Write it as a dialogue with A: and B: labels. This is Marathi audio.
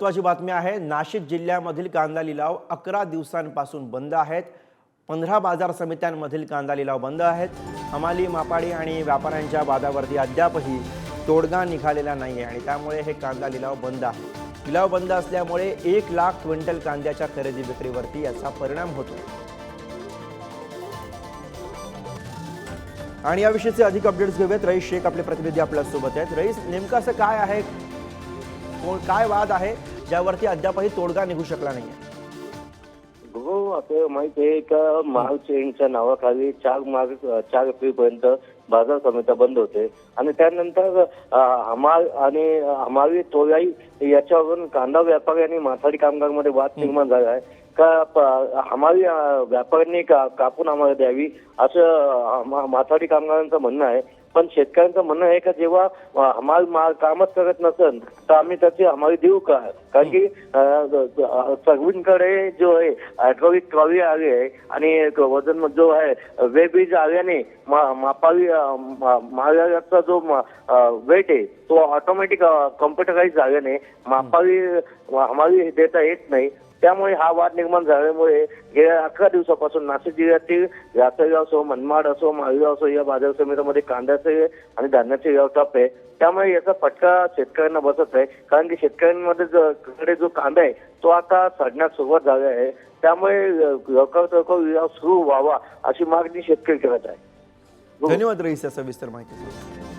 A: महत्त्वाची बातमी आहे। नाशिक जिल्ह्यामधील कांदा लिलाव 11 दिवसांपासून बंद आहेत। 15 बाजार समित्यांमधील कांदा लिलाव बंद आहेत। हमाली, मापाडी आणि व्यापाऱ्यांच्या वादावरती अद्यापही तोडगा निघालेला नाही आणि त्यामुळे हे कांदा लिलाव बंद आहे। लिलाव बंद असल्यामुळे 1 लाख क्विंटल कांद्याच्या खरेदी विक्रीवरती याचा परिणाम होतो। आणि याविषयीचे अधिक अपडेट्स घेऊयात। रईस शेख आपले प्रतिनिधी आपल्या सोबत आहेत। रईस, नेमकं असं काय आहे, काय वाद आहे ज्यावरती अद्यापही तोडगा निघू शकला नाही?
B: हो, असं माहिती आहे का माल चेनच्या नावाखाली 4 एप्रिलपर्यंत बाजार समित्या बंद होते आणि त्यानंतर हमाल आणि हमाली तोलाई याच्यावरून कांदा व्यापारी आणि माथाडी कामगारमध्ये वाद निर्माण झाला आहे का हमाली व्यापाऱ्यांनी कापून आम्हाला द्यावी असं माथाडी कामगारांचं म्हणणं आहे। पण शेतकऱ्यांचं म्हणणं आहे का जेव्हा हमाल कामच करत नसेल तर आम्ही त्याची हमाली देऊ का? कारण की सर्वींकडे जो आहे हायड्रॉलिक ट्रॉली आली आहे आणि वजन जो आहे वेब्रिज आल्याने मापावी महाराष्ट्राचा जो वेट आहे तो ऑटोमॅटिक कॉम्प्युटराइज झाल्याने मापावी हमाली देता येत नाही। त्यामुळे हा वाद निर्माण झाल्यामुळे गेल्या 11 दिवसापासून नाशिक जिल्ह्यातील यासई असो, मनमाड असो, मालेगाव असो या बाजार समितीमध्ये कांद्याचे आणि धान्याचे व्यवसाय आहे। त्यामुळे याचा फटका शेतकऱ्यांना बसत आहे कारण की शेतकऱ्यांमध्ये जो कांदा आहे तो आता सडण्यास सुरुवात झाली आहे। त्यामुळे लवकर लिलाव सुरू व्हावा अशी मागणी शेतकरी करत आहे।
A: धन्यवाद रईस या सविस्तर माहितीसाठी।